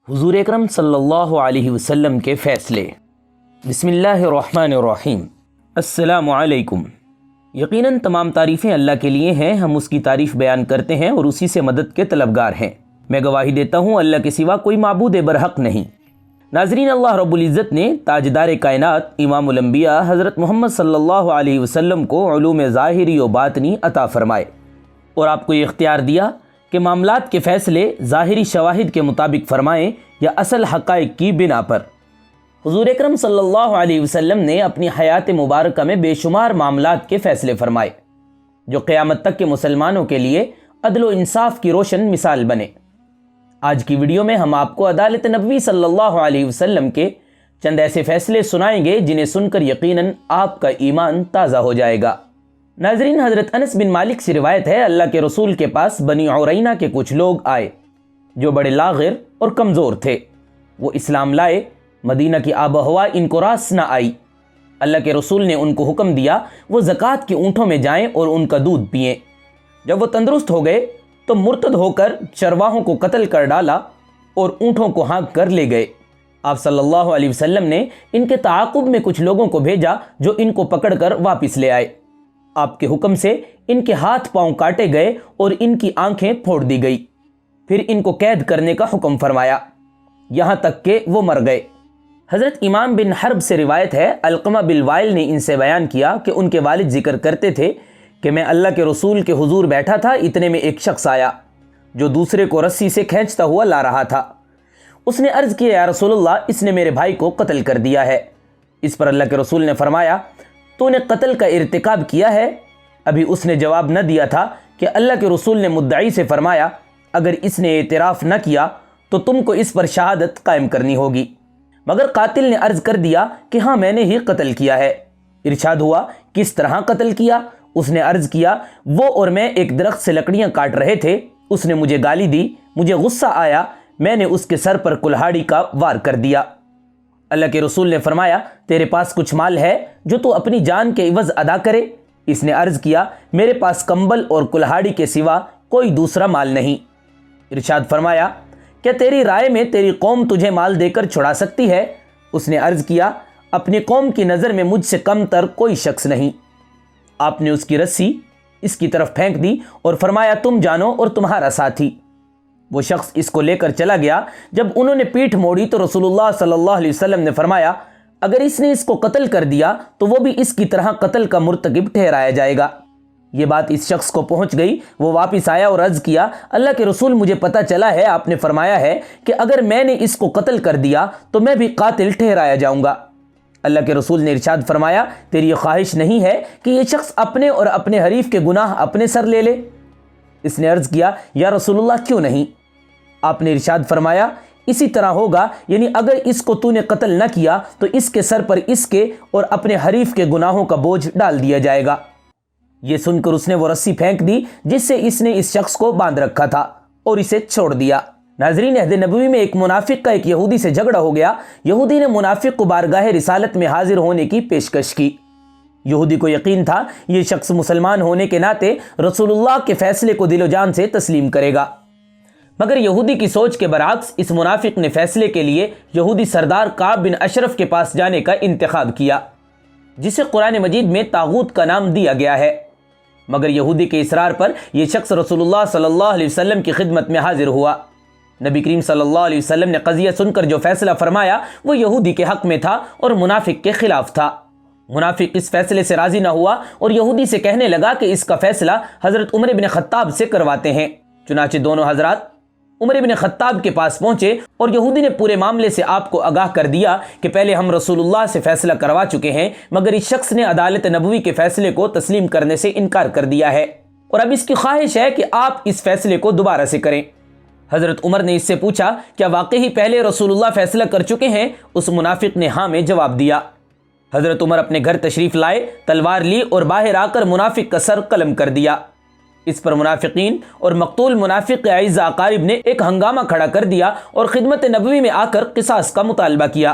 حضور اکرم صلی اللہ علیہ وسلم کے فیصلے۔ بسم اللہ الرحمن الرحیم۔ السلام علیکم۔ یقیناً تمام تعریفیں اللہ کے لیے ہیں، ہم اس کی تعریف بیان کرتے ہیں اور اسی سے مدد کے طلبگار ہیں۔ میں گواہی دیتا ہوں اللہ کے سوا کوئی معبود برحق نہیں۔ ناظرین، اللہ رب العزت نے تاجدار کائنات امام الانبیاء حضرت محمد صلی اللہ علیہ وسلم کو علوم ظاہری و باطنی عطا فرمائے اور آپ کو یہ اختیار دیا کہ معاملات کے فیصلے ظاہری شواہد کے مطابق فرمائیں یا اصل حقائق کی بنا پر۔ حضور اکرم صلی اللہ علیہ وسلم نے اپنی حیات مبارکہ میں بے شمار معاملات کے فیصلے فرمائے جو قیامت تک کے مسلمانوں کے لیے عدل و انصاف کی روشن مثال بنے۔ آج کی ویڈیو میں ہم آپ کو عدالت نبوی صلی اللہ علیہ وسلم کے چند ایسے فیصلے سنائیں گے جنہیں سن کر یقیناً آپ کا ایمان تازہ ہو جائے گا۔ ناظرین، حضرت انس بن مالک سے روایت ہے، اللہ کے رسول کے پاس بنی عرینہ کے کچھ لوگ آئے جو بڑے لاغر اور کمزور تھے۔ وہ اسلام لائے، مدینہ کی آب و ہوا ان کو راس نہ آئی۔ اللہ کے رسول نے ان کو حکم دیا وہ زکوٰۃ کے اونٹوں میں جائیں اور ان کا دودھ پئیں۔ جب وہ تندرست ہو گئے تو مرتد ہو کر چرواہوں کو قتل کر ڈالا اور اونٹوں کو ہانک کر لے گئے۔ آپ صلی اللہ علیہ وسلم نے ان کے تعاقب میں کچھ لوگوں کو بھیجا جو ان کو پکڑ کر واپس لے آئے۔ آپ کے حکم سے ان کے ہاتھ پاؤں کاٹے گئے اور ان کی آنکھیں پھوڑ دی گئی۔ پھر ان کو قید کرنے کا حکم فرمایا یہاں تک کہ وہ مر گئے۔ حضرت امام بن حرب سے روایت ہے، علقمہ بن وائل نے ان سے بیان کیا کہ ان کے والد ذکر کرتے تھے کہ میں اللہ کے رسول کے حضور بیٹھا تھا، اتنے میں ایک شخص آیا جو دوسرے کو رسی سے کھینچتا ہوا لا رہا تھا۔ اس نے عرض کیا، یا رسول اللہ، اس نے میرے بھائی کو قتل کر دیا ہے۔ اس پر اللہ کے رسول نے فرمایا، تو نے قتل کا ارتکاب کیا ہے؟ ابھی اس نے جواب نہ دیا تھا کہ اللہ کے رسول نے مدعی سے فرمایا، اگر اس نے اعتراف نہ کیا تو تم کو اس پر شہادت قائم کرنی ہوگی۔ مگر قاتل نے عرض کر دیا کہ ہاں، میں نے ہی قتل کیا ہے۔ ارشاد ہوا، کس طرح قتل کیا؟ اس نے عرض کیا، وہ اور میں ایک درخت سے لکڑیاں کاٹ رہے تھے، اس نے مجھے گالی دی، مجھے غصہ آیا، میں نے اس کے سر پر کلہاڑی کا وار کر دیا۔ اللہ کے رسول نے فرمایا، تیرے پاس کچھ مال ہے جو تو اپنی جان کے عوض ادا کرے؟ اس نے عرض کیا، میرے پاس کمبل اور کلہاڑی کے سوا کوئی دوسرا مال نہیں۔ ارشاد فرمایا، کیا تیری رائے میں تیری قوم تجھے مال دے کر چھڑا سکتی ہے؟ اس نے عرض کیا، اپنی قوم کی نظر میں مجھ سے کم تر کوئی شخص نہیں۔ آپ نے اس کی رسی اس کی طرف پھینک دی اور فرمایا، تم جانو اور تمہارا ساتھی۔ وہ شخص اس کو لے کر چلا گیا۔ جب انہوں نے پیٹھ موڑی تو رسول اللہ صلی اللہ علیہ وسلم نے فرمایا، اگر اس نے اس کو قتل کر دیا تو وہ بھی اس کی طرح قتل کا مرتکب ٹھہرایا جائے گا۔ یہ بات اس شخص کو پہنچ گئی، وہ واپس آیا اور عرض کیا، اللہ کے رسول، مجھے پتہ چلا ہے آپ نے فرمایا ہے کہ اگر میں نے اس کو قتل کر دیا تو میں بھی قاتل ٹھہرایا جاؤں گا۔ اللہ کے رسول نے ارشاد فرمایا، تیری یہ خواہش نہیں ہے کہ یہ شخص اپنے اور اپنے حریف کے گناہ اپنے سر لے لے؟ اس نے عرض کیا، یا رسول اللہ، کیوں نہیں؟ آپ نے ارشاد فرمایا، اسی طرح ہوگا، یعنی اگر اس کو تو نے قتل نہ کیا تو اس کے سر پر اس کے اور اپنے حریف کے گناہوں کا بوجھ ڈال دیا جائے گا۔ یہ سن کر اس نے وہ رسی پھینک دی جس سے اس نے اس شخص کو باندھ رکھا تھا اور اسے چھوڑ دیا۔ ناظرین، عہد نبوی میں ایک منافق کا ایک یہودی سے جھگڑا ہو گیا۔ یہودی نے منافق کو بارگاہ رسالت میں حاضر ہونے کی پیشکش کی۔ یہودی کو یقین تھا یہ شخص مسلمان ہونے کے ناطے رسول اللہ کے فیصلے کو دل و جان سے تسلیم کرے گا، مگر یہودی کی سوچ کے برعکس اس منافق نے فیصلے کے لیے یہودی سردار کعب بن اشرف کے پاس جانے کا انتخاب کیا، جسے قرآن مجید میں طاغوت کا نام دیا گیا ہے۔ مگر یہودی کے اصرار پر یہ شخص رسول اللہ صلی اللہ علیہ وسلم کی خدمت میں حاضر ہوا۔ نبی کریم صلی اللہ علیہ وسلم نے قضیہ سن کر جو فیصلہ فرمایا وہ یہودی کے حق میں تھا اور منافق کے خلاف تھا۔ منافق اس فیصلے سے راضی نہ ہوا اور یہودی سے کہنے لگا کہ اس کا فیصلہ حضرت عمر بن خطاب سے کرواتے ہیں۔ چنانچہ دونوں حضرات عمر بن خطاب کے پاس پہنچے اور یہودی نے پورے معاملے سے آپ کو آگاہ کر دیا کہ پہلے ہم رسول اللہ سے فیصلہ کروا چکے ہیں، مگر اس شخص نے عدالت نبوی کے فیصلے کو تسلیم کرنے سے انکار کر دیا ہے اور اب اس کی خواہش ہے کہ آپ اس فیصلے کو دوبارہ سے کریں۔ حضرت عمر نے اس سے پوچھا، کیا واقعی پہلے رسول اللہ فیصلہ کر چکے ہیں؟ اس منافق نے ہاں میں جواب دیا۔ حضرت عمر اپنے گھر تشریف لائے، تلوار لی اور باہر آ کر منافق کا سر قلم کر دیا۔ اس پر منافقین اور مقتول منافق کے اعزاء اقارب نے ایک ہنگامہ کھڑا کر دیا اور خدمت نبوی میں آ کر قصاص کا مطالبہ کیا۔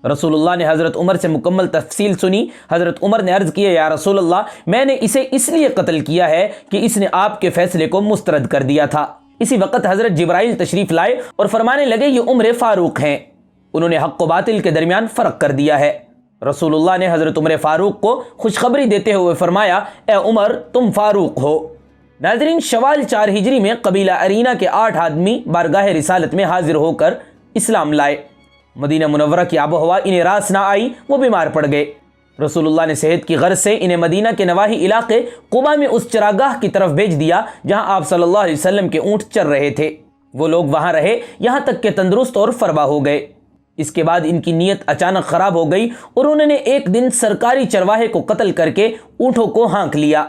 رسول اللہ نے حضرت عمر سے مکمل تفصیل سنی۔ حضرت عمر نے عرض کیا، یا رسول اللہ، میں نے اسے اس لیے قتل کیا ہے کہ اس نے آپ کے فیصلے کو مسترد کر دیا تھا۔ اسی وقت حضرت جبرائیل تشریف لائے اور فرمانے لگے یہ عمر فاروق ہیں۔ انہوں نے حق و باطل کے درمیان فرق کر دیا ہے۔ رسول اللہ نے حضرت عمر فاروق کو خوشخبری دیتے ہوئے فرمایا اے عمر تم فاروق ہو۔ ناظرین، شوال 4 ہجری میں قبیلہ ارینہ کے 8 آدمی بارگاہ رسالت میں حاضر ہو کر اسلام لائے۔ مدینہ منورہ کی آب و ہوا انہیں راس نہ آئی، وہ بیمار پڑ گئے۔ رسول اللہ نے صحت کی غرض سے انہیں مدینہ کے نواحی علاقے قباء میں اس چراگاہ کی طرف بھیج دیا جہاں آپ صلی اللہ علیہ وسلم کے اونٹ چر رہے تھے۔ وہ لوگ وہاں رہے یہاں تک کہ تندرست اور فربا ہو گئے۔ اس کے بعد ان کی نیت اچانک خراب ہو گئی اور انہوں نے ایک دن سرکاری چرواہے کو قتل کر کے اونٹوں کو ہانک لیا۔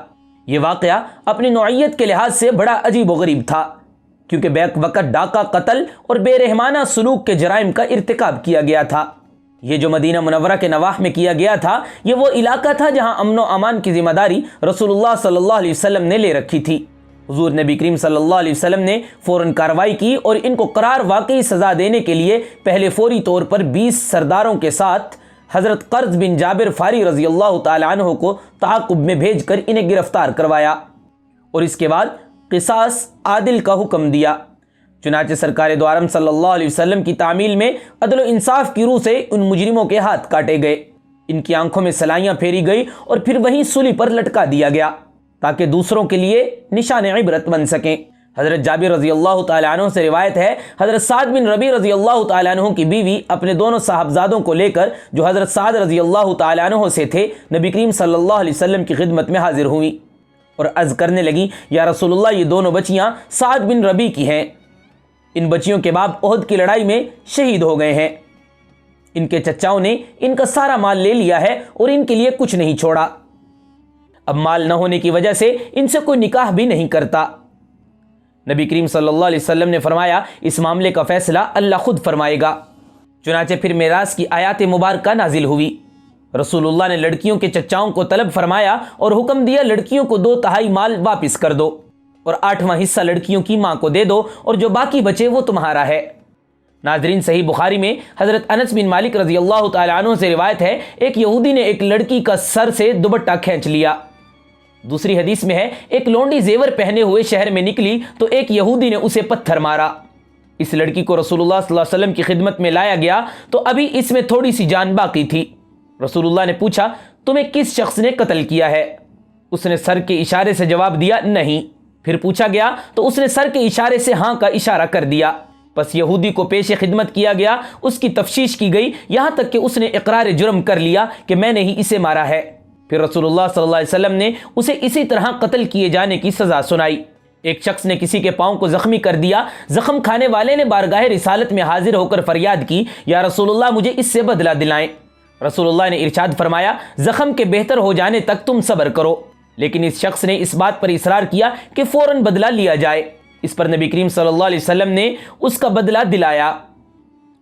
یہ واقعہ اپنی نوعیت کے لحاظ سے بڑا عجیب و غریب تھا، کیونکہ بیک وقت ڈاکہ، قتل اور بے رحمانہ سلوک کے جرائم کا ارتکاب کیا گیا تھا۔ یہ جو مدینہ منورہ کے نواح میں کیا گیا تھا، یہ وہ علاقہ تھا جہاں امن و امان کی ذمہ داری رسول اللہ صلی اللہ علیہ وسلم نے لے رکھی تھی۔ حضور نبی کریم صلی اللہ علیہ وسلم نے فوراً کارروائی کی اور ان کو قرار واقعی سزا دینے کے لیے پہلے فوری طور پر 20 سرداروں کے ساتھ حضرت قرظ بن جابر فاری رضی اللہ تعالی عنہ کو تعاقب میں بھیج کر انہیں گرفتار کروایا اور اس کے بعد قصاص عادل کا حکم دیا۔ چنانچہ سرکار دو عالم صلی اللہ علیہ وسلم کی تعمیل میں عدل و انصاف کی روح سے ان مجرموں کے ہاتھ کاٹے گئے، ان کی آنکھوں میں سلائیاں پھیری گئی اور پھر وہیں سولی پر لٹکا دیا گیا تاکہ دوسروں کے لیے نشان عبرت بن سکیں۔ حضرت جابر رضی اللہ تعالیٰ عنہ سے روایت ہے، حضرت سعد بن ربیع رضی اللہ تعالیٰ عنہ کی بیوی اپنے دونوں صاحبزادوں کو لے کر جو حضرت سعد رضی اللہ تعالیٰ عنہ سے تھے نبی کریم صلی اللہ علیہ وسلم کی خدمت میں حاضر ہوئیں اور عرض کرنے لگیں یا رسول اللہ یہ دونوں بچیاں سعد بن ربیع کی ہیں، ان بچیوں کے باپ احد کی لڑائی میں شہید ہو گئے ہیں، ان کے چچاؤں نے ان کا سارا مال لے لیا ہے اور ان کے لیے کچھ نہیں چھوڑا، اب مال نہ ہونے کی وجہ سے ان سے کوئی نکاح بھی نہیں کرتا۔ نبی کریم صلی اللہ علیہ وسلم نے فرمایا اس معاملے کا فیصلہ اللہ خود فرمائے گا۔ چنانچہ پھر میراث کی آیات مبارکہ نازل ہوئی۔ رسول اللہ نے لڑکیوں کے چچاؤں کو طلب فرمایا اور حکم دیا لڑکیوں کو 2/3 مال واپس کر دو اور 8واں حصہ لڑکیوں کی ماں کو دے دو اور جو باقی بچے وہ تمہارا ہے۔ ناظرین، صحیح بخاری میں حضرت انس بن مالک رضی اللہ تعالی عنہ سے روایت ہے، ایک یہودی نے ایک لڑکی کا سر سے دوپٹہ کھینچ لیا۔ دوسری حدیث میں ہے ایک لونڈی زیور پہنے ہوئے شہر میں نکلی تو ایک یہودی نے اسے پتھر مارا۔ اس لڑکی کو رسول اللہ صلی اللہ علیہ وسلم کی خدمت میں لایا گیا تو ابھی اس میں تھوڑی سی جان باقی تھی۔ رسول اللہ نے پوچھا تمہیں کس شخص نے قتل کیا ہے؟ اس نے سر کے اشارے سے جواب دیا نہیں۔ پھر پوچھا گیا تو اس نے سر کے اشارے سے ہاں کا اشارہ کر دیا۔ پس یہودی کو پیش خدمت کیا گیا، اس کی تفتیش کی گئی یہاں تک کہ اس نے اقرار جرم کر لیا کہ میں نے ہی اسے مارا ہے۔ پھر رسول اللہ صلی اللہ علیہ وسلم نے اسے اسی طرح قتل کیے جانے کی سزا سنائی۔ ایک شخص نے کسی کے پاؤں کو زخمی کر دیا، زخم کھانے والے نے بارگاہ رسالت میں حاضر ہو کر فریاد کی یا رسول اللہ مجھے اس سے بدلہ دلائیں۔ رسول اللہ نے ارشاد فرمایا زخم کے بہتر ہو جانے تک تم صبر کرو، لیکن اس شخص نے اس بات پر اصرار کیا کہ فوراً بدلہ لیا جائے۔ اس پر نبی کریم صلی اللہ علیہ وسلم نے اس کا بدلہ دلایا۔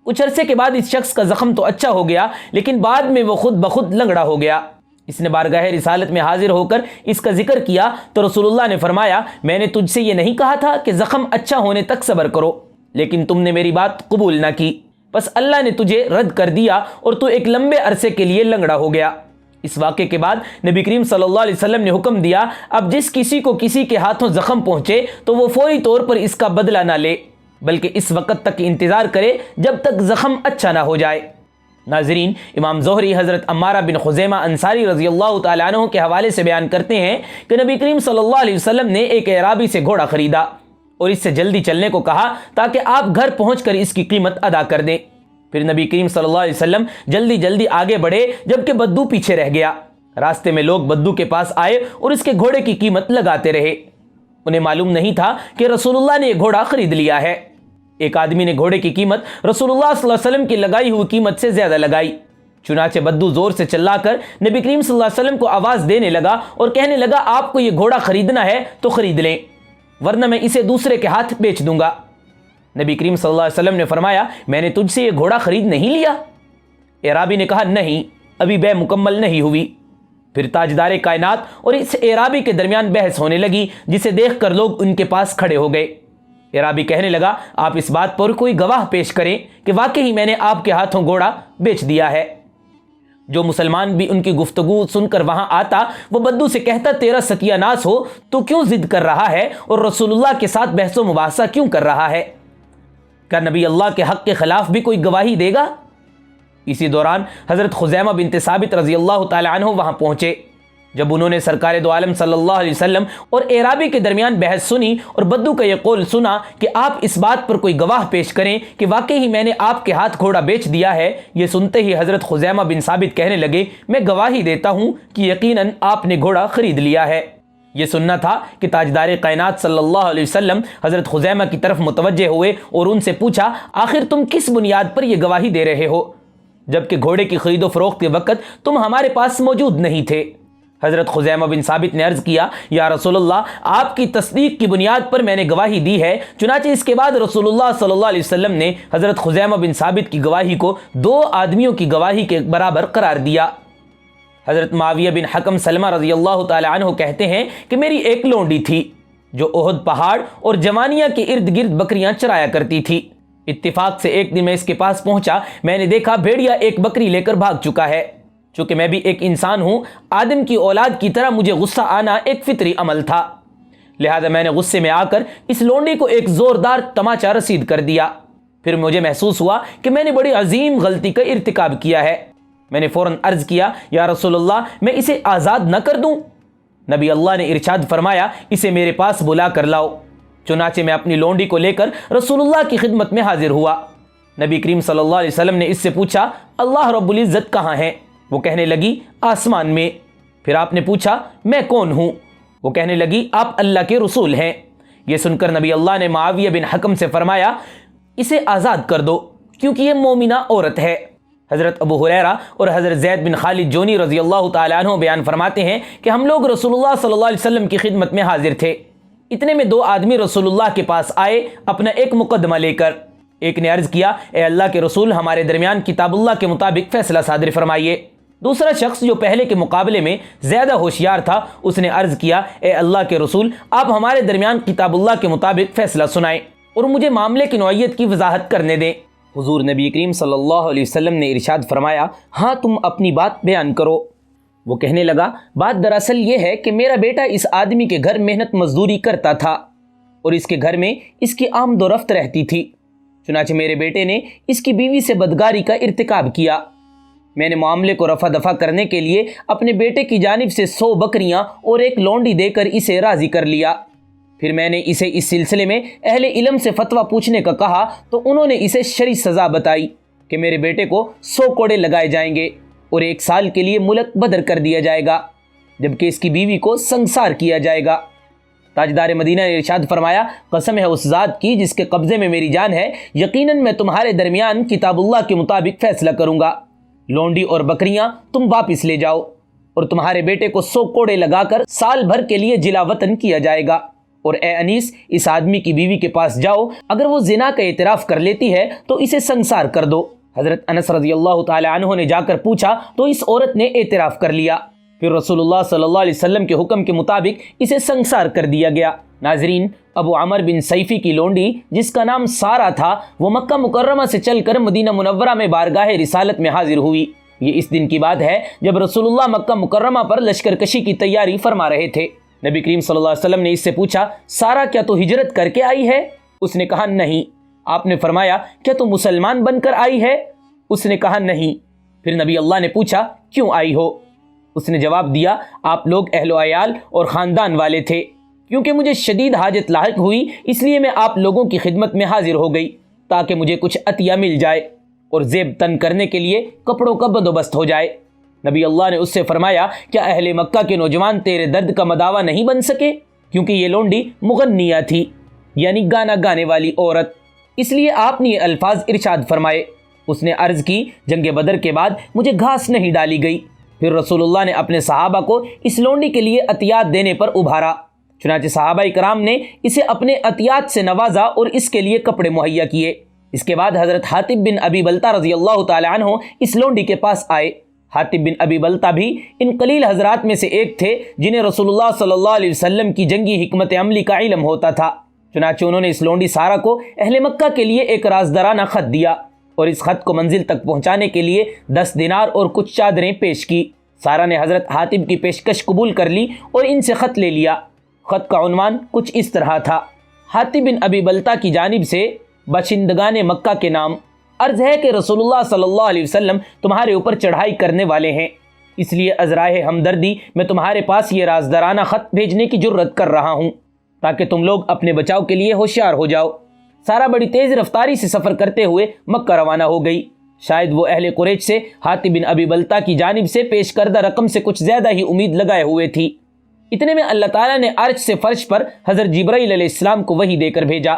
کچھ عرصے کے بعد اس شخص کا زخم تو اچھا ہو گیا لیکن بعد میں وہ خود بخود لنگڑا ہو گیا۔ اس نے بارگاہ رسالت میں حاضر ہو کر اس کا ذکر کیا تو رسول اللہ نے فرمایا میں نے تجھ سے یہ نہیں کہا تھا کہ زخم اچھا ہونے تک صبر کرو، لیکن تم نے میری بات قبول نہ کی، بس اللہ نے تجھے رد کر دیا اور تو ایک لمبے عرصے کے لیے لنگڑا ہو گیا۔ اس واقعے کے بعد نبی کریم صلی اللہ علیہ وسلم نے حکم دیا اب جس کسی کو کسی کے ہاتھوں زخم پہنچے تو وہ فوری طور پر اس کا بدلہ نہ لے بلکہ اس وقت تک انتظار کرے جب تک زخم اچھا نہ ہو جائے۔ ناظرین، امام زہری حضرت عمارہ بن خزیمہ انصاری رضی اللہ تعالیٰ عنہ کے حوالے سے بیان کرتے ہیں کہ نبی کریم صلی اللہ علیہ وسلم نے ایک اعرابی سے گھوڑا خریدا اور اس سے جلدی چلنے کو کہا تاکہ آپ گھر پہنچ کر اس کی قیمت ادا کر دیں۔ پھر نبی کریم صلی اللہ علیہ وسلم جلدی جلدی آگے بڑھے جبکہ بدو پیچھے رہ گیا۔ راستے میں لوگ بدو کے پاس آئے اور اس کے گھوڑے کی قیمت لگاتے رہے۔ انہیں معلوم نہیں تھا کہ رسول اللہ نے یہ گھوڑا خرید لیا ہے۔ ایک آدمی نے گھوڑے کی قیمت رسول اللہ صلی اللہ علیہ وسلم کی لگائی ہوئی قیمت سے زیادہ لگائی۔ چنانچہ بدو زور سے چلا کر نبی کریم صلی اللہ علیہ وسلم کو آواز دینے لگا اور کہنے لگا آپ کو یہ گھوڑا خریدنا ہے تو خرید لیں ورنہ میں اسے دوسرے کے ہاتھ بیچ دوں گا۔ نبی کریم صلی اللہ علیہ وسلم نے فرمایا میں نے تجھ سے یہ گھوڑا خرید نہیں لیا؟ اعرابی نے کہا نہیں، ابھی بے مکمل نہیں ہوئی۔ پھر تاجدار کائنات اور اس اعرابی کے درمیان بحث ہونے لگی جسے دیکھ کر لوگ ان کے پاس کھڑے ہو گئے۔ اعرابی کہنے لگا آپ اس بات پر کوئی گواہ پیش کریں کہ واقعی میں نے آپ کے ہاتھوں گھوڑا بیچ دیا ہے۔ جو مسلمان بھی ان کی گفتگو سن کر وہاں آتا وہ بدو سے کہتا تیرا ستیہ ناس ہو، تو کیوں ضد کر رہا ہے اور رسول اللہ کے ساتھ بحث و مباحثہ کیوں کر رہا ہے؟ کیا نبی اللہ کے حق کے خلاف بھی کوئی گواہی دے گا؟ اسی دوران حضرت خزیمہ بنت ثابت رضی اللہ تعالی عنہ وہاں پہنچے۔ جب انہوں نے سرکار دو عالم صلی اللہ علیہ وسلم اور اعرابی کے درمیان بحث سنی اور بدو کا یہ قول سنا کہ آپ اس بات پر کوئی گواہ پیش کریں کہ واقعی میں نے آپ کے ہاتھ گھوڑا بیچ دیا ہے، یہ سنتے ہی حضرت خزیمہ بن ثابت کہنے لگے میں گواہی دیتا ہوں کہ یقیناً آپ نے گھوڑا خرید لیا ہے۔ یہ سننا تھا کہ تاجدار کائنات صلی اللہ علیہ وسلم حضرت خزیمہ کی طرف متوجہ ہوئے اور ان سے پوچھا آخر تم کس بنیاد پر یہ گواہی دے رہے ہو، جبکہ گھوڑے کی خرید و فروخت کے وقت تم ہمارے پاس موجود نہیں تھے؟ حضرت خزیمہ بن ثابت نے عرض کیا یا رسول اللہ، آپ کی تصدیق کی بنیاد پر میں نے گواہی دی ہے۔ چنانچہ اس کے بعد رسول اللہ صلی اللہ علیہ وسلم نے حضرت خزیمہ بن ثابت کی گواہی کو 2 آدمیوں کی گواہی کے برابر قرار دیا۔ حضرت معاویہ بن حکم سلمہ رضی اللہ تعالی عنہ کہتے ہیں کہ میری ایک لونڈی تھی جو احد پہاڑ اور جوانیہ کے ارد گرد بکریاں چرایا کرتی تھی۔ اتفاق سے ایک دن میں اس کے پاس پہنچا، میں نے دیکھا بھیڑیا ایک بکری لے کر بھاگ چکا ہے۔ چونکہ میں بھی ایک انسان ہوں، آدم کی اولاد کی طرح مجھے غصہ آنا ایک فطری عمل تھا، لہذا میں نے غصے میں آ کر اس لونڈی کو ایک زوردار تماچا رسید کر دیا۔ پھر مجھے محسوس ہوا کہ میں نے بڑی عظیم غلطی کا ارتکاب کیا ہے۔ میں نے فوراً عرض کیا یا رسول اللہ، میں اسے آزاد نہ کر دوں؟ نبی اللہ نے ارشاد فرمایا اسے میرے پاس بلا کر لاؤ۔ چنانچہ میں اپنی لونڈی کو لے کر رسول اللہ کی خدمت میں حاضر ہوا۔ نبی کریم صلی اللہ علیہ وسلم نے اس سے پوچھا اللہ رب العزت کہاں ہے؟ وہ کہنے لگی آسمان میں۔ پھر آپ نے پوچھا میں کون ہوں؟ وہ کہنے لگی آپ اللہ کے رسول ہیں۔ یہ سن کر نبی اللہ نے معاویہ بن حکم سے فرمایا اسے آزاد کر دو کیونکہ یہ مومنہ عورت ہے۔ حضرت ابو ہریرہ اور حضرت زید بن خالد جونی رضی اللہ تعالی عنہ بیان فرماتے ہیں کہ ہم لوگ رسول اللہ صلی اللہ علیہ وسلم کی خدمت میں حاضر تھے۔ اتنے میں 2 آدمی رسول اللہ کے پاس آئے اپنا ایک مقدمہ لے کر۔ ایک نے عرض کیا اے اللہ کے رسول، ہمارے درمیان کتاب اللہ کے مطابق فیصلہ صادر فرمائیے۔ دوسرا شخص جو پہلے کے مقابلے میں زیادہ ہوشیار تھا اس نے عرض کیا اے اللہ کے رسول، آپ ہمارے درمیان کتاب اللہ کے مطابق فیصلہ سنائیں اور مجھے معاملے کی نوعیت کی وضاحت کرنے دیں۔ حضور نبی کریم صلی اللہ علیہ وسلم نے ارشاد فرمایا ہاں تم اپنی بات بیان کرو۔ وہ کہنے لگا بات دراصل یہ ہے کہ میرا بیٹا اس آدمی کے گھر محنت مزدوری کرتا تھا اور اس کے گھر میں اس کی آمد و رفت رہتی تھی۔ چنانچہ میرے بیٹے نے اس کی بیوی سے بدکاری کا ارتکاب کیا۔ میں نے معاملے کو رفع دفع کرنے کے لیے اپنے بیٹے کی جانب سے 100 بکریاں اور ایک لونڈی دے کر اسے راضی کر لیا۔ پھر میں نے اسے اس سلسلے میں اہل علم سے فتویٰ پوچھنے کا کہا تو انہوں نے اسے شرعی سزا بتائی کہ میرے بیٹے کو 100 کوڑے لگائے جائیں گے اور 1 سال کے لیے ملک بدر کر دیا جائے گا، جبکہ اس کی بیوی کو سنگسار کیا جائے گا۔ تاجدار مدینہ نے ارشاد فرمایا قسم ہے اس ذات کی جس کے قبضے میں میری جان ہے، یقیناً میں تمہارے درمیان کتاب اللہ کے مطابق فیصلہ کروں گا۔ لونڈی اور بکریاں تم واپس لے جاؤ اور تمہارے بیٹے کو 100 کوڑے لگا کر سال بھر کے لیے جلا وطن کیا جائے گا۔ اور اے انیس، اس آدمی کی بیوی کے پاس جاؤ، اگر وہ زنا کا اعتراف کر لیتی ہے تو اسے سنگسار کر دو۔ حضرت انس رضی اللہ تعالی عنہ نے جا کر پوچھا تو اس عورت نے اعتراف کر لیا۔ پھر رسول اللہ صلی اللہ علیہ وسلم کے حکم کے مطابق اسے سنگسار کر دیا گیا۔ ناظرین، ابو عمر بن سیفی کی لونڈی جس کا نام سارہ تھا، وہ مکہ مکرمہ سے چل کر مدینہ منورہ میں بارگاہ رسالت میں حاضر ہوئی۔ یہ اس دن کی بات ہے جب رسول اللہ مکہ مکرمہ پر لشکر کشی کی تیاری فرما رہے تھے۔ نبی کریم صلی اللہ علیہ وسلم نے اس سے پوچھا سارہ کیا تو ہجرت کر کے آئی ہے؟ اس نے کہا نہیں۔ آپ نے فرمایا کیا تو مسلمان بن کر آئی ہے؟ اس نے کہا نہیں۔ پھر نبی اللہ نے پوچھا کیوں آئی ہو؟ اس نے جواب دیا آپ لوگ اہل و عیال اور خاندان والے تھے، کیونکہ مجھے شدید حاجت لاحق ہوئی اس لیے میں آپ لوگوں کی خدمت میں حاضر ہو گئی تاکہ مجھے کچھ عطیہ مل جائے اور زیب تن کرنے کے لیے کپڑوں کا بندوبست ہو جائے۔ نبی اللہ نے اس سے فرمایا کیا اہل مکہ کے نوجوان تیرے درد کا مداوا نہیں بن سکے؟ کیونکہ یہ لونڈی مغنیہ تھی، یعنی گانا گانے والی عورت، اس لیے آپ نے یہ الفاظ ارشاد فرمائے۔ اس نے عرض کی جنگ بدر کے بعد مجھے گھاس نہیں ڈالی گئی۔ پھر رسول اللہ نے اپنے صحابہ کو اس لونڈی کے لیے عطیات دینے پر ابھارا، چنانچہ صحابہ کرام نے اسے اپنے عطیات سے نوازا اور اس کے لیے کپڑے مہیا کیے۔ اس کے بعد حضرت حاطب بن ابی بلتہ رضی اللہ تعالی عنہ اس لونڈی کے پاس آئے۔ حاطب بن ابی بلتہ بھی ان قلیل حضرات میں سے ایک تھے جنہیں رسول اللہ صلی اللہ علیہ وسلم کی جنگی حکمت عملی کا علم ہوتا تھا۔ چنانچہ انہوں نے اس لونڈی سارہ کو اہل مکہ کے لیے ایک رازدارانہ خط دیا اور اس خط کو منزل تک پہنچانے کے لیے 10 دینار اور کچھ چادریں پیش کی۔ سارہ نے حضرت حاتب کی پیشکش قبول کر لی اور ان سے خط لے لیا۔ خط کا عنوان کچھ اس طرح تھا: حاتب بن ابی بلتہ کی جانب سے باشندگان مکہ کے نام، عرض ہے کہ رسول اللہ صلی اللہ علیہ وسلم تمہارے اوپر چڑھائی کرنے والے ہیں، اس لیے ازرائے ہمدردی میں تمہارے پاس یہ رازدارانہ خط بھیجنے کی جرت کر رہا ہوں تاکہ تم لوگ اپنے بچاؤ کے لیے ہوشیار ہو جاؤ۔ سارہ بڑی تیز رفتاری سے سفر کرتے ہوئے مکہ روانہ ہو گئی۔ شاید وہ اہل قریش سے حاتب بن ابی بلتہ کی جانب سے پیش کردہ رقم سے کچھ زیادہ ہی امید لگائے ہوئے تھی۔ اتنے میں اللہ تعالیٰ نے عرش سے فرش پر حضرت جبرائیل علیہ السلام کو وحی دے کر بھیجا۔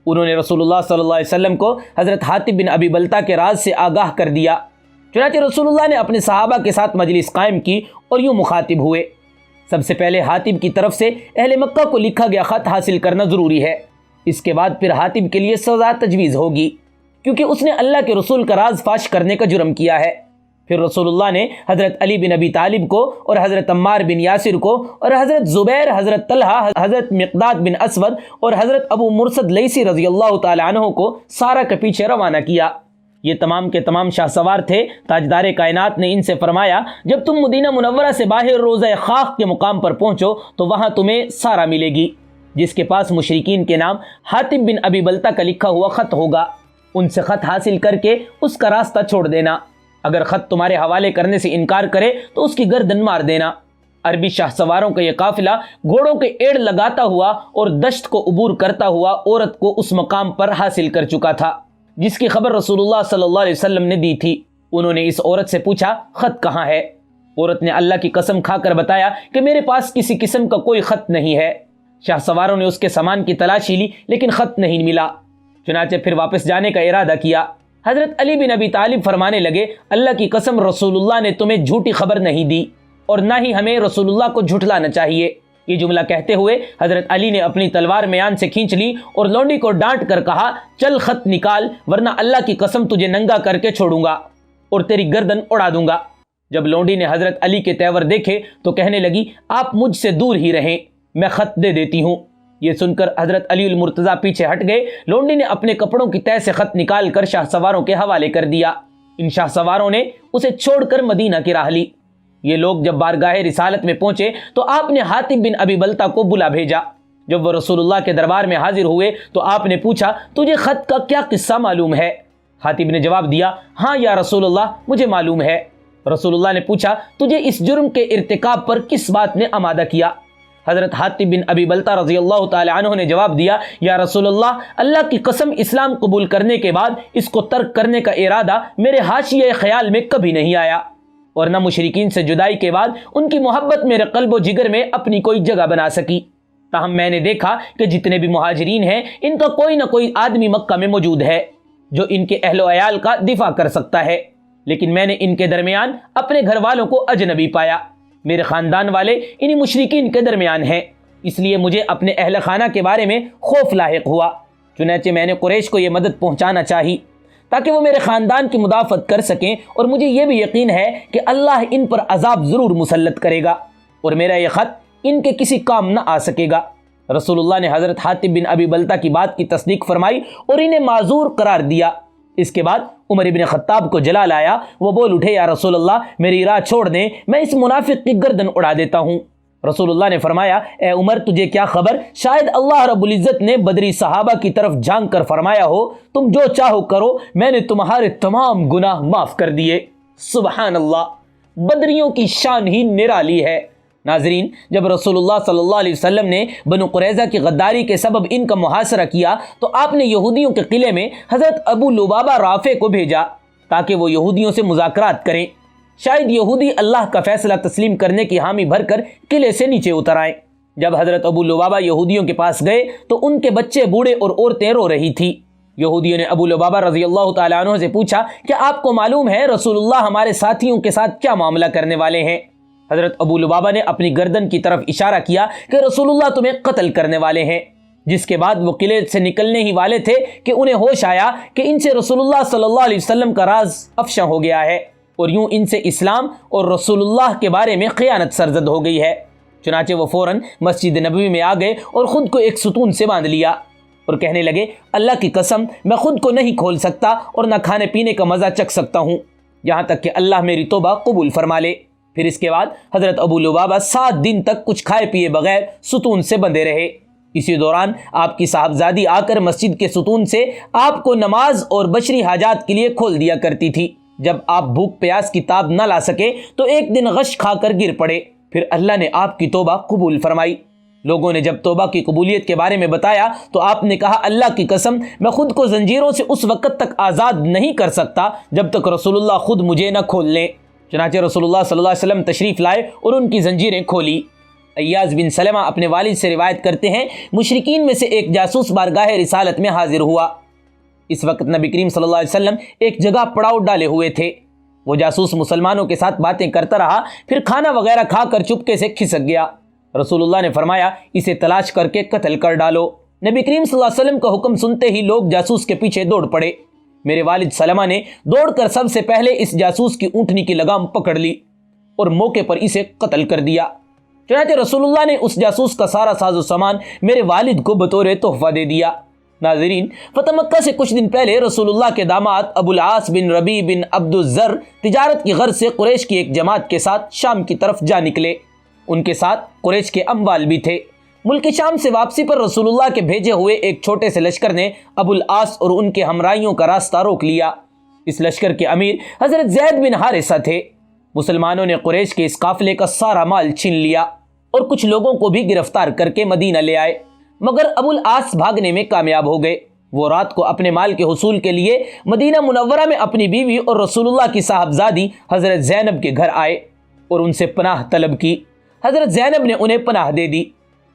انہوں نے رسول اللہ صلی اللہ علیہ وسلم کو حضرت حاتب بن ابی بلتہ کے راز سے آگاہ کر دیا۔ چنانچہ رسول اللہ نے اپنے صحابہ کے ساتھ مجلس قائم کی اور یوں مخاطب ہوئے: سب سے پہلے حاتب کی طرف سے اہل مکہ کو لکھا گیا خط حاصل کرنا ضروری ہے، اس کے بعد پھر حاتب کے لیے سزا تجویز ہوگی، کیونکہ اس نے اللہ کے رسول کا راز فاش کرنے کا جرم کیا ہے۔ پھر رسول اللہ نے حضرت علی بن ابی طالب کو اور حضرت عمار بن یاسر کو اور حضرت زبیر، حضرت طلحہ، حضرت مقداد بن اسود اور حضرت ابو مرصد لیثی رضی اللہ تعالی عنہ کو سارہ کے پیچھے روانہ کیا۔ یہ تمام کے تمام شاہ سوار تھے۔ تاجدار کائنات نے ان سے فرمایا: جب تم مدینہ منورہ سے باہر روضہ خاک کے مقام پر پہنچو تو وہاں تمہیں سارہ ملے گی، جس کے پاس مشرکین کے نام حاتب بن ابی بلتہ کا لکھا ہوا خط ہوگا۔ ان سے خط حاصل کر کے اس کا راستہ چھوڑ دینا۔ اگر خط تمہارے حوالے کرنے سے انکار کرے تو اس کی گردن مار دینا۔ عربی شاہ سواروں کا یہ قافلہ گھوڑوں کے ایڑ لگاتا ہوا اور دشت کو عبور کرتا ہوا عورت کو اس مقام پر حاصل کر چکا تھا جس کی خبر رسول اللہ صلی اللہ علیہ وسلم نے دی تھی۔ انہوں نے اس عورت سے پوچھا: خط کہاں ہے؟ عورت نے اللہ کی قسم کھا کر بتایا کہ میرے پاس کسی قسم کا کوئی خط نہیں ہے۔ شاہ سواروں نے اس کے سامان کی تلاشی لی لیکن خط نہیں ملا، چنانچہ پھر واپس جانے کا ارادہ کیا۔ حضرت علی بن ابی طالب فرمانے لگے: اللہ کی قسم رسول اللہ نے تمہیں جھوٹی خبر نہیں دی اور نہ ہی ہمیں رسول اللہ کو جھٹلانا چاہیے۔ یہ جملہ کہتے ہوئے حضرت علی نے اپنی تلوار میان سے کھینچ لی اور لونڈی کو ڈانٹ کر کہا: چل خط نکال ورنہ اللہ کی قسم تجھے ننگا کر کے چھوڑوں گا اور تیری گردن اڑا دوں گا۔ جب لونڈی نے حضرت علی کے تیور دیکھے تو کہنے لگی: آپ مجھ سے دور ہی رہیں، میں خط دے دیتی ہوں۔ یہ سن کر حضرت علی المرتضیٰ پیچھے ہٹ گئے۔ لونڈی نے اپنے کپڑوں کی تہہ سے خط نکال کر شاہ سواروں کے حوالے کر دیا۔ ان شاہ سواروں نے اسے چھوڑ کر مدینہ کی راہ لی۔ یہ لوگ جب بارگاہ رسالت میں پہنچے تو آپ نے حاتب بن ابی بلتہ کو بلا بھیجا۔ جب وہ رسول اللہ کے دربار میں حاضر ہوئے تو آپ نے پوچھا: تجھے خط کا کیا قصہ معلوم ہے؟ حاتب نے جواب دیا: ہاں یا رسول اللہ، مجھے معلوم ہے۔ رسول اللہ نے پوچھا: تجھے اس جرم کے ارتکاب پر کس بات نے آمادہ کیا؟ حضرت حاتب بن ابی بلتہ رضی اللہ تعالی عنہ نے جواب دیا: یا رسول اللہ، اللہ کی قسم اسلام قبول کرنے کے بعد اس کو ترک کرنے کا ارادہ میرے حاشیہ خیال میں کبھی نہیں آیا، اور نہ مشرکین سے جدائی کے بعد ان کی محبت میرے قلب و جگر میں اپنی کوئی جگہ بنا سکی۔ تاہم میں نے دیکھا کہ جتنے بھی مہاجرین ہیں ان کا کوئی نہ کوئی آدمی مکہ میں موجود ہے جو ان کے اہل و عیال کا دفاع کر سکتا ہے، لیکن میں نے ان کے درمیان اپنے گھر والوں کو اجنبی پایا۔ میرے خاندان والے انہی مشرکین کے درمیان ہیں، اس لیے مجھے اپنے اہل خانہ کے بارے میں خوف لاحق ہوا۔ چنانچہ میں نے قریش کو یہ مدد پہنچانا چاہی تاکہ وہ میرے خاندان کی مدافعت کر سکیں، اور مجھے یہ بھی یقین ہے کہ اللہ ان پر عذاب ضرور مسلط کرے گا اور میرا یہ خط ان کے کسی کام نہ آ سکے گا۔ رسول اللہ نے حضرت حاتب بن ابی بلتہ کی بات کی تصدیق فرمائی اور انہیں معذور قرار دیا۔ اس کے بعد عمر بن خطاب کو جلال آیا۔ وہ بول اٹھے: یا رسول اللہ، میری راہ چھوڑ دیں، میں اس منافق کی گردن اڑا دیتا ہوں۔ رسول اللہ نے فرمایا: اے عمر، تجھے کیا خبر؟ شاید اللہ رب العزت نے بدری صحابہ کی طرف جھانک کر فرمایا ہو: تم جو چاہو کرو، میں نے تمہارے تمام گناہ معاف کر دیے۔ سبحان اللہ، بدریوں کی شان ہی نرالی ہے۔ ناظرین، جب رسول اللہ صلی اللہ علیہ وسلم نے بنو قریظہ کی غداری کے سبب ان کا محاصرہ کیا تو آپ نے یہودیوں کے قلعے میں حضرت ابو لبابہ رافع کو بھیجا تاکہ وہ یہودیوں سے مذاکرات کریں۔ شاید یہودی اللہ کا فیصلہ تسلیم کرنے کی حامی بھر کر قلعے سے نیچے اتر آئیں۔ جب حضرت ابو لبابہ یہودیوں کے پاس گئے تو ان کے بچے، بوڑھے اور عورتیں رو رہی تھی۔ یہودیوں نے ابو لبابہ رضی اللہ تعالیٰ عنہ سے پوچھا: کیا آپ کو معلوم ہے رسول اللہ ہمارے ساتھیوں کے ساتھ کیا معاملہ کرنے والے ہیں؟ حضرت ابو لبابہ نے اپنی گردن کی طرف اشارہ کیا کہ رسول اللہ تمہیں قتل کرنے والے ہیں، جس کے بعد وہ قلعے سے نکلنے ہی والے تھے کہ انہیں ہوش آیا کہ ان سے رسول اللہ صلی اللہ علیہ وسلم کا راز افشاں ہو گیا ہے، اور یوں ان سے اسلام اور رسول اللہ کے بارے میں خیانت سرزد ہو گئی ہے۔ چنانچہ وہ فوراً مسجد نبوی میں آ گئے اور خود کو ایک ستون سے باندھ لیا۔ اور کہنے لگے اللہ کی قسم میں خود کو نہیں کھول سکتا اور نہ کھانے پینے کا مزہ چکھ سکتا ہوں یہاں تک کہ اللہ میری توبہ قبول فرما لے۔ پھر اس کے بعد حضرت ابو لبابہ 7 دن تک کچھ کھائے پیے بغیر ستون سے بندھے رہے۔ اسی دوران آپ کی صاحبزادی آ کر مسجد کے ستون سے آپ کو نماز اور بشری حاجات کے لیے کھول دیا کرتی تھی۔ جب آپ بھوک پیاس کی تاب نہ لا سکے تو ایک دن غش کھا کر گر پڑے، پھر اللہ نے آپ کی توبہ قبول فرمائی۔ لوگوں نے جب توبہ کی قبولیت کے بارے میں بتایا تو آپ نے کہا اللہ کی قسم میں خود کو زنجیروں سے اس وقت تک آزاد نہیں کر سکتا جب تک رسول اللہ خود مجھے نہ کھول لیں۔ چنانچہ رسول اللہ صلی اللہ علیہ وسلم تشریف لائے اور ان کی زنجیریں کھولی۔ ایاز بن سلمہ اپنے والد سے روایت کرتے ہیں مشرکین میں سے ایک جاسوس بارگاہ رسالت میں حاضر ہوا۔ اس وقت نبی کریم صلی اللہ علیہ وسلم ایک جگہ پڑاؤ ڈالے ہوئے تھے۔ وہ جاسوس مسلمانوں کے ساتھ باتیں کرتا رہا، پھر کھانا وغیرہ کھا کر چپکے سے کھسک گیا۔ رسول اللہ نے فرمایا اسے تلاش کر کے قتل کر ڈالو۔ نبی کریم صلی اللہ علیہ وسلم کا حکم سنتے ہی لوگ جاسوس کے پیچھے دوڑ پڑے۔ میرے والد سلمہ نے دوڑ کر سب سے پہلے اس جاسوس کی اونٹنی کی لگام پکڑ لی اور موقع پر اسے قتل کر دیا۔ چنانچہ رسول اللہ نے اس جاسوس کا سارا ساز و سامان میرے والد کو بطور تحفہ دے دیا۔ ناظرین، فتح مکہ سے کچھ دن پہلے رسول اللہ کے داماد ابو العاص بن ربیع بن عبد الزر تجارت کی غرض سے قریش کی ایک جماعت کے ساتھ شام کی طرف جا نکلے۔ ان کے ساتھ قریش کے اموال بھی تھے۔ ملک شام سے واپسی پر رسول اللہ کے بھیجے ہوئے ایک چھوٹے سے لشکر نے ابو العاص اور ان کے ہمراہیوں کا راستہ روک لیا۔ اس لشکر کے امیر حضرت زید بن حارثہ تھے۔ مسلمانوں نے قریش کے اس قافلے کا سارا مال چھین لیا اور کچھ لوگوں کو بھی گرفتار کر کے مدینہ لے آئے، مگر ابو العاص بھاگنے میں کامیاب ہو گئے۔ وہ رات کو اپنے مال کے حصول کے لیے مدینہ منورہ میں اپنی بیوی اور رسول اللہ کی صاحبزادی حضرت زینب کے گھر آئے اور ان سے پناہ طلب کی۔ حضرت زینب نے انہیں پناہ دے دی۔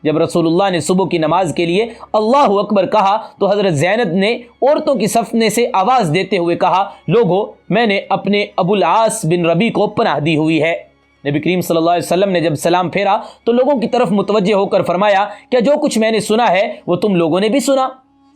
جب رسول اللہ نے صبح کی نماز کے لیے اللہ اکبر کہا تو حضرت زینب نے عورتوں کی صف میں سے آواز دیتے ہوئے کہا لوگو، میں نے اپنے ابو العاص بن ربیع کو پناہ دی ہوئی ہے۔ نبی کریم صلی اللہ علیہ وسلم نے جب سلام پھیرا تو لوگوں کی طرف متوجہ ہو کر فرمایا کیا جو کچھ میں نے سنا ہے وہ تم لوگوں نے بھی سنا؟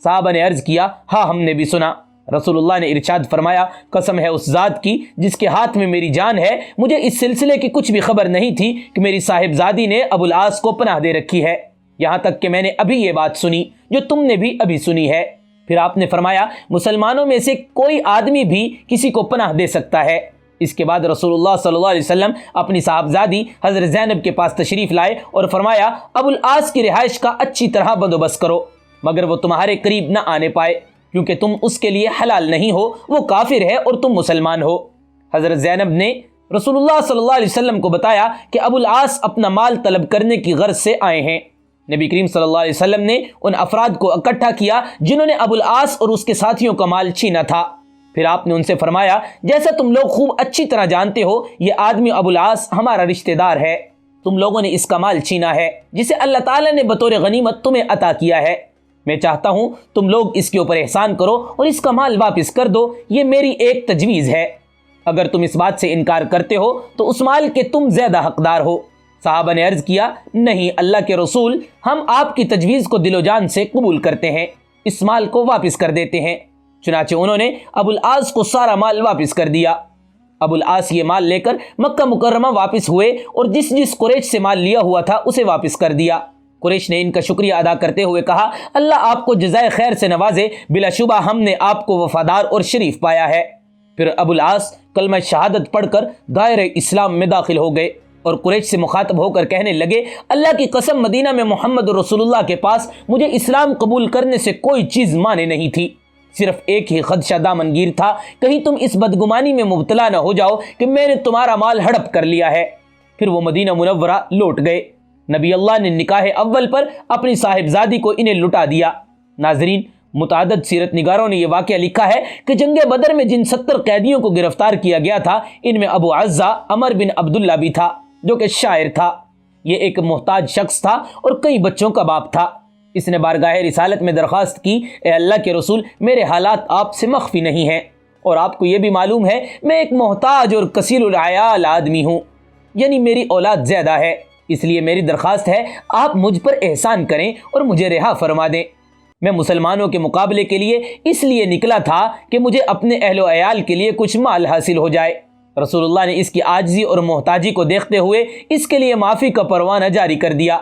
صحابہ نے عرض کیا ہاں ہم نے بھی سنا۔ رسول اللہ نے ارشاد فرمایا قسم ہے اس ذات کی جس کے ہاتھ میں میری جان ہے، مجھے اس سلسلے کی کچھ بھی خبر نہیں تھی کہ میری صاحبزادی نے ابو العاص کو پناہ دے رکھی ہے، یہاں تک کہ میں نے ابھی یہ بات سنی جو تم نے بھی ابھی سنی ہے۔ پھر آپ نے فرمایا مسلمانوں میں سے کوئی آدمی بھی کسی کو پناہ دے سکتا ہے۔ اس کے بعد رسول اللہ صلی اللہ علیہ وسلم اپنی صاحبزادی حضرت زینب کے پاس تشریف لائے اور فرمایا ابو العاص کی رہائش کا اچھی طرح بندوبست کرو مگر وہ تمہارے قریب نہ آنے پائے، کیونکہ تم اس کے لیے حلال نہیں ہو، وہ کافر ہے اور تم مسلمان ہو۔ حضرت زینب نے رسول اللہ صلی اللہ علیہ وسلم کو بتایا کہ ابو العاص اپنا مال طلب کرنے کی غرض سے آئے ہیں۔ نبی کریم صلی اللہ علیہ وسلم نے ان افراد کو اکٹھا کیا جنہوں نے ابو العاص اور اس کے ساتھیوں کا مال چھینا تھا۔ پھر آپ نے ان سے فرمایا جیسا تم لوگ خوب اچھی طرح جانتے ہو یہ آدمی ابو العاص ہمارا رشتہ دار ہے، تم لوگوں نے اس کا مال چھینا ہے جسے اللہ تعالیٰ نے بطور غنیمت تمہیں عطا کیا ہے۔ میں چاہتا ہوں تم لوگ اس کے اوپر احسان کرو اور اس کا مال واپس کر دو، یہ میری ایک تجویز ہے۔ اگر تم اس بات سے انکار کرتے ہو تو اس مال کے تم زیادہ حقدار ہو۔ صحابہ نے عرض کیا نہیں اللہ کے رسول، ہم آپ کی تجویز کو دل و جان سے قبول کرتے ہیں، اس مال کو واپس کر دیتے ہیں۔ چنانچہ انہوں نے ابو العاص کو سارا مال واپس کر دیا۔ ابو العاص یہ مال لے کر مکہ مکرمہ واپس ہوئے اور جس قریش سے مال لیا ہوا تھا اسے واپس کر دیا۔ قریش نے ان کا شکریہ ادا کرتے ہوئے کہا اللہ آپ کو جزائے خیر سے نوازے، بلا شبہ ہم نے آپ کو وفادار اور شریف پایا ہے۔ پھر ابو العاص کلمہ شہادت پڑھ کر دائرہ اسلام میں داخل ہو گئے اور قریش سے مخاطب ہو کر کہنے لگے اللہ کی قسم مدینہ میں محمد رسول اللہ کے پاس مجھے اسلام قبول کرنے سے کوئی چیز مانے نہیں تھی، صرف ایک ہی خدشہ دامنگیر تھا، کہیں تم اس بدگمانی میں مبتلا نہ ہو جاؤ کہ میں نے تمہارا مال ہڑپ کر لیا ہے۔ پھر وہ مدینہ منورہ لوٹ گئے۔ نبی اللہ نے نکاح اول پر اپنی صاحبزادی کو انہیں لٹا دیا۔ ناظرین، متعدد سیرت نگاروں نے یہ واقعہ لکھا ہے کہ جنگ بدر میں جن 70 قیدیوں کو گرفتار کیا گیا تھا ان میں ابو عزہ عمر بن عبداللہ بھی تھا جو کہ شاعر تھا۔ یہ ایک محتاج شخص تھا اور کئی بچوں کا باپ تھا۔ اس نے بارگاہ رسالت میں درخواست کی اے اللہ کے رسول میرے حالات آپ سے مخفی نہیں ہیں اور آپ کو یہ بھی معلوم ہے میں ایک محتاج اور کثیر العیال آدمی ہوں، یعنی میری اولاد زیادہ ہے، اس لیے میری درخواست ہے آپ مجھ پر احسان کریں اور مجھے رہا فرما دیں۔ میں مسلمانوں کے مقابلے کے لیے اس لیے نکلا تھا کہ مجھے اپنے اہل و عیال کے لیے کچھ مال حاصل ہو جائے۔ رسول اللہ نے اس کی عاجزی اور محتاجی کو دیکھتے ہوئے اس کے لیے معافی کا پروانہ جاری کر دیا۔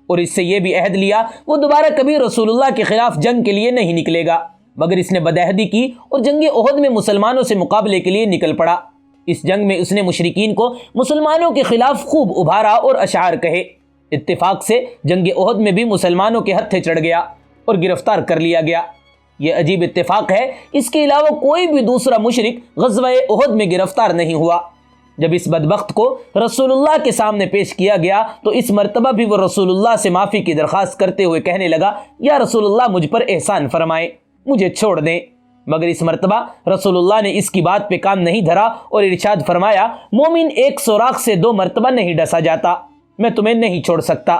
اور اس سے یہ بھی عہد لیا وہ دوبارہ کبھی رسول اللہ کے خلاف جنگ کے لیے نہیں نکلے گا، مگر اس نے بدعہدی کی اور جنگ احد میں مسلمانوں سے مقابلے کے لیے نکل پڑا۔ اس جنگ میں اس نے مشرکین کو مسلمانوں کے خلاف خوب ابھارا اور اشعار کہے۔ اتفاق سے جنگ احد میں بھی مسلمانوں کے ہتھے چڑھ گیا اور گرفتار کر لیا گیا۔ یہ عجیب اتفاق ہے، اس کے علاوہ کوئی بھی دوسرا مشرک غزوہ احد میں گرفتار نہیں ہوا۔ جب اس بدبخت کو رسول اللہ کے سامنے پیش کیا گیا تو اس مرتبہ بھی وہ رسول اللہ سے معافی کی درخواست کرتے ہوئے کہنے لگا، یا رسول اللہ مجھ پر احسان فرمائیں، مجھے چھوڑ دیں۔ مگر اس مرتبہ رسول اللہ نے اس کی بات پہ کان نہیں دھرا اور ارشاد فرمایا، مومن ایک سوراخ سے 2 مرتبہ نہیں ڈسا جاتا، میں تمہیں نہیں چھوڑ سکتا۔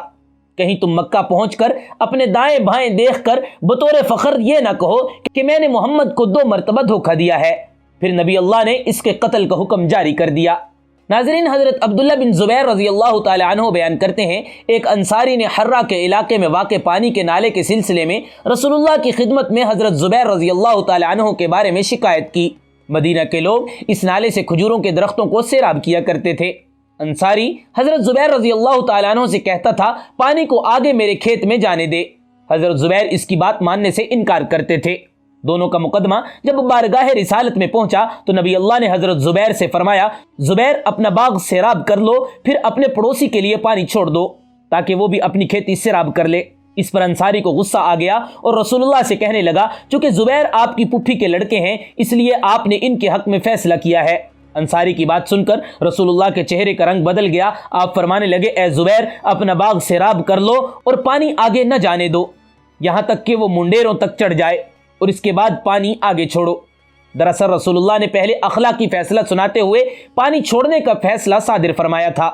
کہیں تم مکہ پہنچ کر اپنے دائیں بھائیں دیکھ کر بطور فخر یہ نہ کہو کہ میں نے محمد کو 2 مرتبہ دھوکہ دیا ہے۔ پھر نبی اللہ نے اس کے قتل کا حکم جاری کر دیا۔ ناظرین، حضرت عبداللہ بن زبیر رضی اللہ تعالی عنہ بیان کرتے ہیں، ایک انصاری نے حرہ کے علاقے میں واقع پانی کے نالے کے سلسلے میں رسول اللہ کی خدمت میں حضرت زبیر رضی اللہ تعالی عنہ کے بارے میں شکایت کی۔ مدینہ کے لوگ اس نالے سے کھجوروں کے درختوں کو سیراب کیا کرتے تھے۔ انصاری حضرت زبیر رضی اللہ تعالی عنہ سے کہتا تھا، پانی کو آگے میرے کھیت میں جانے دے۔ حضرت زبیر اس کی بات ماننے سے انکار کرتے تھے۔ دونوں کا مقدمہ جب بارگاہ رسالت میں پہنچا تو نبی اللہ نے حضرت زبیر سے فرمایا، زبیر اپنا باغ سیراب کر لو، پھر اپنے پڑوسی کے لیے پانی چھوڑ دو تاکہ وہ بھی اپنی کھیتی سیراب کر لے۔ اس پر انصاری کو غصہ آ گیا اور رسول اللہ سے کہنے لگا، چونکہ زبیر آپ کی پھپھی کے لڑکے ہیں اس لیے آپ نے ان کے حق میں فیصلہ کیا ہے۔ انصاری کی بات سن کر رسول اللہ کے چہرے کا رنگ بدل گیا۔ آپ فرمانے لگے، اے زبیر اپنا باغ سیراب کر لو اور پانی آگے نہ جانے دو یہاں تک کہ وہ منڈیروں تک چڑھ جائے، اور اس کے بعد پانی آگے چھوڑو۔ دراصل رسول اللہ نے پہلے اخلاقی فیصلہ سناتے ہوئے پانی چھوڑنے کا فیصلہ صادر فرمایا تھا۔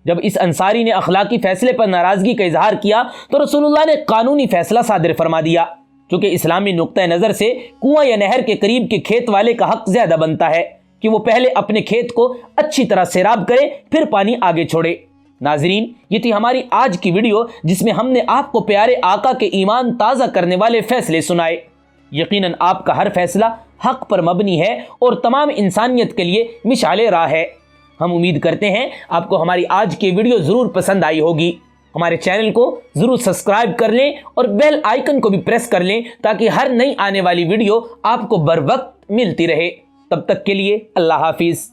جب اس انصاری نے اخلاقی فیصلے پر ناراضگی کا اظہار کیا تو رسول اللہ نے قانونی فیصلہ صادر فرما دیا، چونکہ اسلامی نقطہ نظر سے کنواں یا نہر کے قریب کے کھیت والے کا حق زیادہ بنتا ہے کہ وہ پہلے اپنے کھیت کو اچھی طرح سیراب کرے پھر پانی آگے چھوڑے۔ ناظرین، یہ تھی ہماری آج کی ویڈیو جس میں ہم نے آپ کو پیارے آقا کے ایمان تازہ کرنے والے فیصلے سنائے۔ یقیناً آپ کا ہر فیصلہ حق پر مبنی ہے اور تمام انسانیت کے لیے مشعل راہ ہے۔ ہم امید کرتے ہیں آپ کو ہماری آج کی ویڈیو ضرور پسند آئی ہوگی۔ ہمارے چینل کو ضرور سبسکرائب کر لیں اور بیل آئیکن کو بھی پریس کر لیں تاکہ ہر نئی آنے والی ویڈیو آپ کو بر وقت ملتی رہے۔ تب تک کے لیے اللہ حافظ۔